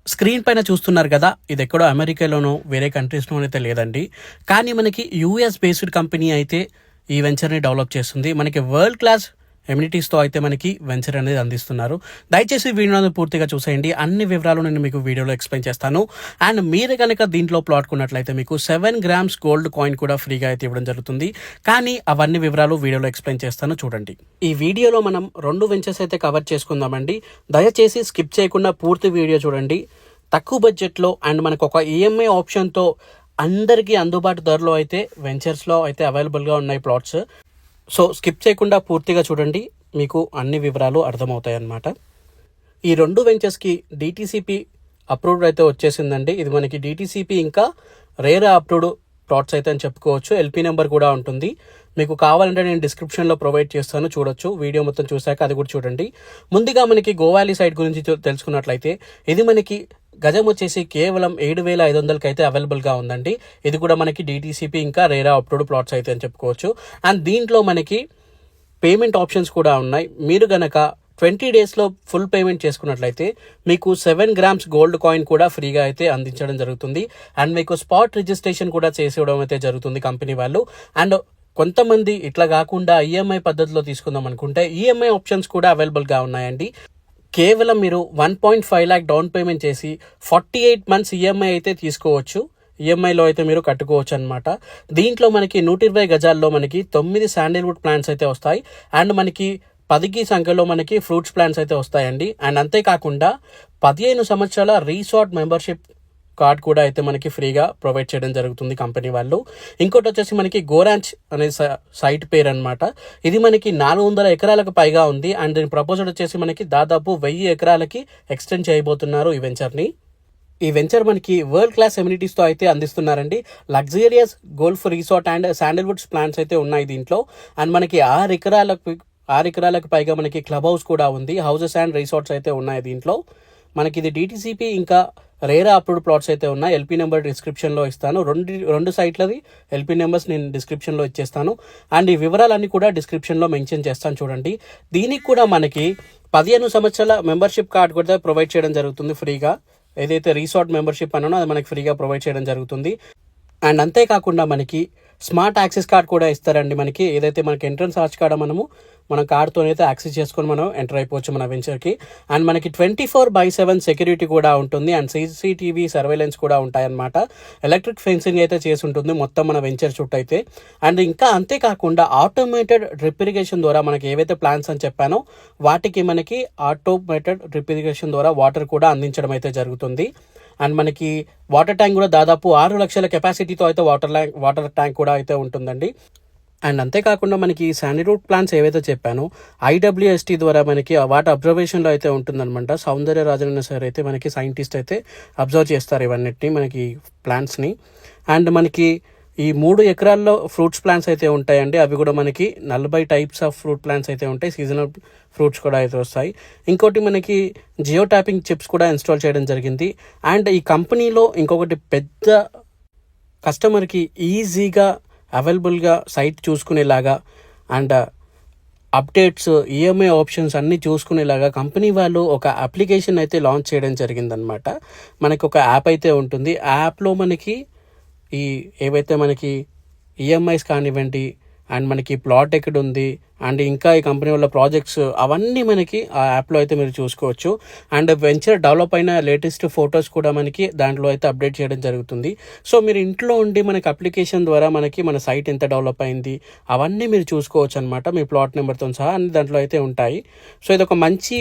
Screen పైన చూస్తున్నారు కదా, ఇది ఎక్కడో అమెరికాలోనో వేరే కంట్రీస్‌లోనో అయితే లేదండి. కానీ మనకి యూఎస్ బేస్డ్ కంపెనీ అయితే ఈ వెంచర్‌ని డెవలప్ చేస్తుంది. మనకి వరల్డ్ క్లాస్ ఎమ్యూనిటీస్‌తో అయితే మనకి వెంచర్ అనేది అందిస్తున్నారు. దయచేసి వీడియోని పూర్తిగా చూసేయండి. అన్ని వివరాలు నేను మీకు వీడియోలో ఎక్స్‌ప్లెయిన్ చేస్తాను. అండ్ మీరు గనక దీంట్లో ప్లాట్ కొన్నట్లయితే మీకు 7 గ్రామ్స్ గోల్డ్ కాయిన్ కూడా ఫ్రీగా అయితే ఇవ్వడం జరుగుతుంది. కానీ అవన్నీ వివరాలు వీడియోలో ఎక్స్‌ప్లెయిన్ చేస్తాను, చూడండి. ఈ వీడియోలో మనం 2 వెంచర్స్ అయితే కవర్ చేసుకుందామండి. దయచేసి స్కిప్ చేయకుండా పూర్తి వీడియో చూడండి. తక్కువ బడ్జెట్లో అండ్ మనకు ఒక ఈఎంఐ ఆప్షన్తో అందరికీ అందుబాటు ధరలో అయితే వెంచర్స్లో అయితే అవైలబుల్గా ఉన్నాయి ప్లాట్స్. సో స్కిప్ చేయకుండా పూర్తిగా చూడండి, మీకు అన్ని వివరాలు అర్థమవుతాయి అన్నమాట. ఈ 2 వెంచర్స్కి డిటీసీపీ అప్రూవ్డ్ అయితే వచ్చేసిందండి. ఇది మనకి డిటీసీపీ ఇంకా రేరా అప్రూవ్డ్ ప్లాట్స్ అయితే అని చెప్పుకోవచ్చు. ఎల్పీ నెంబర్ కూడా ఉంటుంది. మీకు కావాలంటే నేను డిస్క్రిప్షన్లో ప్రొవైడ్ చేస్తాను, చూడొచ్చు. వీడియో మొత్తం చూశాక అది కూడా చూడండి. ముందుగా మనకి గోవాలీ సైడ్ గురించి తెలుసుకున్నట్లయితే ఇది మనకి గజం వచ్చేసి కేవలం 7,500కి అయితే అవైలబుల్గా ఉందండి. ఇది కూడా మనకి డిటీసీపీ ఇంకా రేరా అప్రూవ్డ్ ప్లాట్స్ అయితే అని చెప్పుకోవచ్చు. అండ్ దీంట్లో మనకి పేమెంట్ ఆప్షన్స్ కూడా ఉన్నాయి. మీరు గనక 20 డేస్లో ఫుల్ పేమెంట్ చేసుకున్నట్లయితే మీకు 7 గ్రామ్స్ గోల్డ్ కాయిన్ కూడా ఫ్రీగా అయితే అందించడం జరుగుతుంది. అండ్ మీకు స్పాట్ రిజిస్ట్రేషన్ కూడా చేసేయడం అయితే జరుగుతుంది కంపెనీ వాళ్ళు. అండ్ కొంతమంది ఇట్లా కాకుండా ఈఎంఐ పద్ధతిలో తీసుకుందాం అనుకుంటే ఈఎంఐ ఆప్షన్స్ కూడా అవైలబుల్గా ఉన్నాయండి. కేవలం మీరు 1.5 lakh డౌన్ పేమెంట్ చేసి 48 months ఈఎంఐ అయితే తీసుకోవచ్చు. ఈఎంఐలో అయితే మీరు కట్టుకోవచ్చు అనమాట. దీంట్లో మనకి 120 గజాల్లో మనకి 9 శాండిల్వుడ్ ప్లాంట్స్ అయితే వస్తాయి. అండ్ మనకి 10 సంఖ్యలో మనకి ఫ్రూట్స్ ప్లాంట్స్ అయితే వస్తాయండి. అండ్ అంతేకాకుండా 15 సంవత్సరాల రీసార్ట్ మెంబర్షిప్ కార్డ్ కూడా అయితే మనకి ఫ్రీగా ప్రొవైడ్ చేయడం జరుగుతుంది కంపెనీ వాళ్ళు. ఇంకోటి వచ్చేసి మనకి గోరాంచ్ అనే సైట్ పేరు అనమాట. ఇది మనకి 400 ఎకరాలకు పైగా ఉంది. అండ్ దీని ప్రపోజల్ వచ్చేసి మనకి దాదాపు 1000 ఎకరాలకి ఎక్స్టెండ్ చేయబోతున్నారు ఈ వెంచర్ని. ఈ వెంచర్ మనకి వరల్డ్ క్లాస్ ఎమ్యూనిటీస్తో అయితే అందిస్తున్నారండి. Luxurious golf resort and sandalwoods plants అయితే ఉన్నాయి దీంట్లో. అండ్ మనకి 6 ఎకరాలకు పైగా మనకి క్లబ్ హౌస్ కూడా ఉంది. హౌసెస్ అండ్ రిసార్ట్స్ అయితే ఉన్నాయి దీంట్లో. మనకి ఇది డిటీసీపీ ఇంకా రేరా అప్రూవ్డ్ ప్లాట్స్ అయితే ఉన్నాయి. ఎల్పీ నెంబర్ డిస్క్రిప్షన్లో ఇస్తాను. రెండు సైట్లది ఎల్పీ నెంబర్స్ నేను డిస్క్రిప్షన్లో ఇచ్చేస్తాను. అండ్ ఈ వివరాలన్నీ కూడా డిస్క్రిప్షన్లో మెన్షన్ చేస్తాను, చూడండి. దీనికి కూడా మనకి 15 సంవత్సరాల మెంబర్షిప్ కార్డ్ కూడా ప్రొవైడ్ చేయడం జరుగుతుంది ఫ్రీగా. ఏదైతే రిసార్ట్ మెంబర్షిప్ అన్నానో అది మనకి ఫ్రీగా ప్రొవైడ్ చేయడం జరుగుతుంది. అండ్ అంతేకాకుండా మనకి స్మార్ట్ యాక్సెస్ కార్డ్ కూడా ఇస్తారండి. మనకి ఏదైతే మనకి ఎంట్రన్స్ ఆర్చ్ కార్డ్ మన కార్డ్తో అయితే యాక్సెస్ చేసుకొని మనం ఎంటర్ అయిపోవచ్చు మన వెంచర్కి. అండ్ మనకి 24/7 సెక్యూరిటీ కూడా ఉంటుంది. అండ్ సీసీటీవీ సర్వేలెన్స్ కూడా ఉంటాయన్నమాట. ఎలక్ట్రిక్ ఫెన్సింగ్ అయితే చేసి ఉంటుంది మొత్తం మన వెంచర్ చుట్టూ అయితే. అండ్ ఇంకా అంతేకాకుండా ఆటోమేటెడ్ డ్రిప్ ఇరిగేషన్ ద్వారా మనకి ఏవైతే ప్లాన్స్ అని చెప్పానో వాటికి మనకి ఆటోమేటెడ్ డ్రిప్ ఇరిగేషన్ ద్వారా వాటర్ కూడా అందించడం అయితే జరుగుతుంది. అండ్ మనకి వాటర్ ట్యాంక్ కూడా దాదాపు 6 లక్షల కెపాసిటీతో అయితే వాటర్ ట్యాంక్ కూడా అయితే ఉంటుందండి. అండ్ అంతేకాకుండా మనకి శాండిల్వుడ్ ప్లాంట్స్ ఏవైతే చెప్పానో ఐడబ్ల్యూఎస్టీ ద్వారా మనకి వాటి అబ్జర్వేషన్లో అయితే ఉంటుందన్నమాట. సౌందర్య రాజన్ సార్ అయితే మనకి సైంటిస్ట్ అయితే అబ్జర్వ్ చేస్తారు ఇవన్నిటిని మనకి ప్లాంట్స్ని. అండ్ మనకి ఈ 3 ఎకరాల్లో ఫ్రూట్స్ ప్లాంట్స్ అయితే ఉంటాయండి. అవి కూడా మనకి 40 టైప్స్ ఆఫ్ ఫ్రూట్ ప్లాంట్స్ అయితే ఉంటాయి. సీజనల్ ఫ్రూట్స్ కూడా అయితే వస్తాయి. ఇంకోటి మనకి జియో ట్యాపింగ్ చిప్స్ కూడా ఇన్స్టాల్ చేయడం జరిగింది. అండ్ ఈ కంపెనీలో ఇంకొకటి పెద్ద కస్టమర్కి ఈజీగా అవైలబుల్గా సైట్ చూసుకునేలాగా అండ్ అప్డేట్స్ ఈఎంఐ ఆప్షన్స్ అన్నీ చూసుకునేలాగా కంపెనీ వాళ్ళు ఒక అప్లికేషన్ అయితే లాంచ్ చేయడం జరిగిందనమాట. మనకి ఒక యాప్ అయితే ఉంటుంది. ఆ యాప్లో మనకి ఈ ఏవైతే మనకి ఈఎంఐస్ కానివ్వండి అండ్ మనకి ప్లాట్ ఎక్కడ ఉంది అండ్ ఇంకా ఈ కంపెనీ వాళ్ళ ప్రాజెక్ట్స్ అవన్నీ మనకి ఆ యాప్లో అయితే మీరు చూసుకోవచ్చు. అండ్ వెంచర్ డెవలప్ అయిన లేటెస్ట్ ఫొటోస్ కూడా మనకి దాంట్లో అయితే అప్డేట్ చేయడం జరుగుతుంది. సో మీరు ఇంట్లో ఉండి మనకి అప్లికేషన్ ద్వారా మనకి మన సైట్ ఎంత డెవలప్ అయింది అవన్నీ మీరు చూసుకోవచ్చు అనమాట. మీ ప్లాట్ నెంబర్తో సహా అన్ని దాంట్లో అయితే ఉంటాయి. సో ఇది ఒక మంచి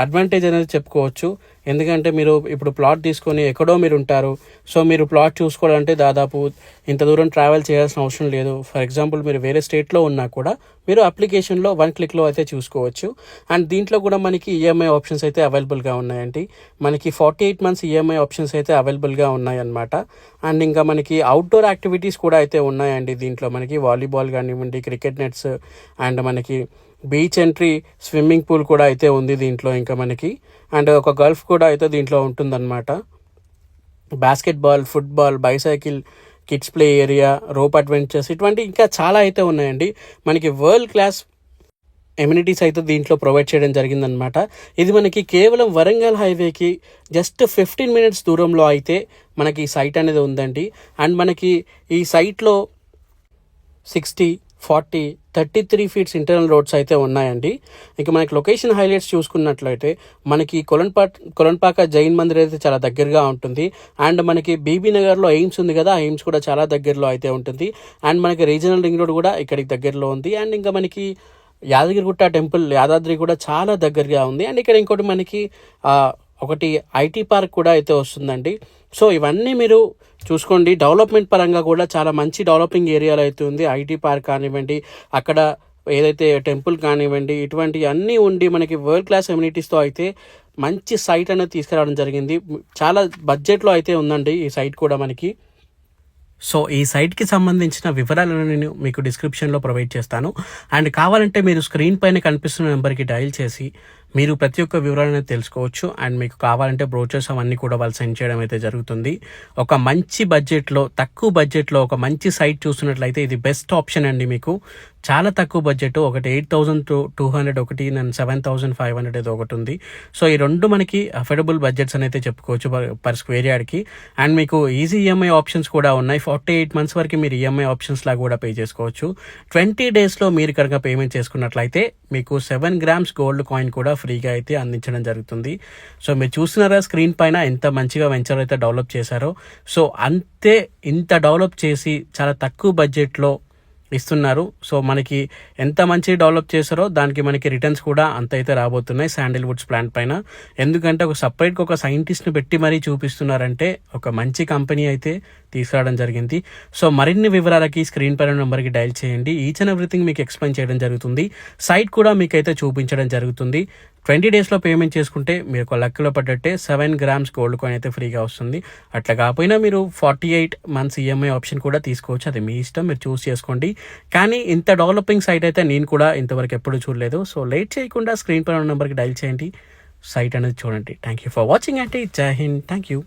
అడ్వాంటేజ్ అనేది చెప్పుకోవచ్చు. ఎందుకంటే మీరు ఇప్పుడు ప్లాట్ తీసుకొని ఎక్కడో మీరు ఉంటారు. సో మీరు ప్లాట్ చూసుకోవాలంటే దాదాపు ఇంత దూరం ట్రావెల్ చేయాల్సిన అవసరం లేదు. ఫర్ ఎగ్జాంపుల్ మీరు వేరే స్టేట్లో ఉన్నా కూడా మీరు అప్లికేషన్లో 1 క్లిక్లో అయితే చూసుకోవచ్చు. అండ్ దీంట్లో కూడా మనకి ఈఎంఐ ఆప్షన్స్ అయితే అవైలబుల్గా ఉన్నాయండి. మనకి 48 months ఈఎంఐ ఆప్షన్స్ అయితే అవైలబుల్గా ఉన్నాయన్నమాట. అండ్ ఇంకా మనకి అవుట్డోర్ యాక్టివిటీస్ కూడా అయితే ఉన్నాయండి. దీంట్లో మనకి వాలీబాల్ కానివ్వండి, క్రికెట్ నెట్స్ అండ్ మనకి బీచ్ ఎంట్రీ స్విమ్మింగ్ పూల్ కూడా అయితే ఉంది దీంట్లో. ఇంకా మనకి అండ్ ఒక గల్ఫ్ కూడా అయితే దీంట్లో ఉంటుందన్నమాట. Basketball, football, bicycle, kids play area, rope adventures ఇటువంటి ఇంకా చాలా అయితే ఉన్నాయండి. మనకి వరల్డ్ క్లాస్ ఎమ్యూనిటీస్ అయితే దీంట్లో ప్రొవైడ్ చేయడం జరిగిందనమాట. ఇది మనకి కేవలం వరంగల్ హైవేకి జస్ట్ 15 మినిట్స్ దూరంలో అయితే మనకి ఈ సైట్ అనేది ఉందండి. అండ్ మనకి ఈ సైట్లో 60, 40, 33 ఫీట్స్ ఇంటర్నల్ రోడ్స్ అయితే ఉన్నాయండి. ఇంకా మనకి లొకేషన్ హైలైట్స్ చూసుకున్నట్లయితే మనకి కొలన్పాక జైన్ మందిర్ అయితే చాలా దగ్గరగా ఉంటుంది. అండ్ మనకి బీబీ నగర్లో ఎయిమ్స్ ఉంది కదా, ఎయిమ్స్ కూడా చాలా దగ్గరలో అయితే ఉంటుంది. అండ్ మనకి రీజనల్ రింగ్ రోడ్ కూడా ఇక్కడికి దగ్గరలో ఉంది. అండ్ ఇంకా మనకి యాదగిరిగుట్ట టెంపుల్, యాదాద్రి కూడా చాలా దగ్గరగా ఉంది. అండ్ ఇక్కడ ఇంకోటి మనకి ఒకటి ఐటీ పార్క్ కూడా అయితే వస్తుందండి. సో ఇవన్నీ మీరు చూసుకోండి. డెవలప్మెంట్ పరంగా కూడా చాలా మంచి డెవలపింగ్ ఏరియాలో అయితే ఉంది. ఐటీ పార్క్ కానివ్వండి, అక్కడ ఏదైతే టెంపుల్ కానివ్వండి, ఇటువంటి అన్నీ ఉండి మనకి వరల్డ్ క్లాస్ ఎమ్యూనిటీస్తో అయితే మంచి సైట్ అనేది తీసుకురావడం జరిగింది. చాలా బడ్జెట్లో అయితే ఉందండి ఈ సైట్ కూడా మనకి. సో ఈ సైట్కి సంబంధించిన వివరాలను నేను మీకు డిస్క్రిప్షన్లో ప్రొవైడ్ చేస్తాను. అండ్ కావాలంటే మీరు స్క్రీన్ పైన కనిపిస్తున్న నెంబర్కి డయల్ చేసి మీరు ప్రతి ఒక్క వివరాలను తెలుసుకోవచ్చు. అండ్ మీకు కావాలంటే బ్రోచర్స్ అవన్నీ కూడా వాళ్ళు సెండ్ చేయడం అయితే జరుగుతుంది. ఒక మంచి బడ్జెట్లో, తక్కువ బడ్జెట్లో ఒక మంచి సైట్ చూస్తున్నట్లయితే ఇది బెస్ట్ ఆప్షన్ అండి. మీకు చాలా తక్కువ బడ్జెట్, ఒకటి 8,200, ఒకటి 7,500 ఏదో ఒకటి ఉంది. సో ఈ రెండు మనకి అఫోర్డబుల్ బడ్జెట్స్ అని అయితే చెప్పుకోవచ్చు పర్ స్క్వేర్ యార్డ్కి. అండ్ మీకు ఈజీ ఈఎంఐ ఆప్షన్స్ కూడా ఉన్నాయి. 48 మంత్స్ వరకు మీరు ఈఎంఐ ఆప్షన్స్ లాగా కూడా పే చేసుకోవచ్చు. 20 డేస్లో మీరు కనుక పేమెంట్ చేసుకున్నట్లయితే మీకు 7 గ్రామ్స్ గోల్డ్ కాయిన్ కూడా ఫ్రీగా అయితే అందించడం జరుగుతుంది. సో మీరు చూస్తున్నారా స్క్రీన్ పైన ఎంత మంచిగా వెంచర్ అయితే డెవలప్ చేశారో. సో అంతే, ఇంత డెవలప్ చేసి చాలా తక్కువ బడ్జెట్లో ఇస్తున్నారు. సో మనకి ఎంత మంచి డెవలప్ చేశారో దానికి మనకి రిటర్న్స్ కూడా అంత అయితే రాబోతున్నాయి శాండిల్వుడ్స్ ప్లాంట్ పైన. ఎందుకంటే ఒక సపరేట్గా ఒక సైంటిస్ట్ని పెట్టి మరీ చూపిస్తున్నారంటే ఒక మంచి కంపెనీ అయితే తీసుకురావడం జరిగింది. సో మరిన్ని వివరాలకి స్క్రీన్ పైన నెంబర్కి డయల్ చేయండి. ఈచ్ అండ్ ఎవ్రీథింగ్ మీకు ఎక్స్ప్లెయిన్ చేయడం జరుగుతుంది. సైట్ కూడా మీకైతే చూపించడం జరుగుతుంది. 20 డేస్లో పేమెంట్ చేసుకుంటే మీరు ఒక లెక్కలో పడ్డట్టే 7 గ్రామ్స్ గోల్డ్ కాయిన్ అయితే ఫ్రీగా వస్తుంది. అట్లా కాకపోయినా మీరు 48 మంత్స్ ఈఎంఐ ఆప్షన్ కూడా తీసుకోవచ్చు. అది మీ ఇష్టం, మీరు చూస్ చేసుకోండి. కానీ ఇంత డెవలపింగ్ సైట్ అయితే నేను కూడా ఇంతవరకు ఎప్పుడు చూడలేదు. సో లేట్ చేయకుండా స్క్రీన్ పైన నెంబర్కి డయల్ చేయండి, సైట్ అనేది చూడండి. Thank you for watching. అంటే జై హింద్, థ్యాంక్ యూ.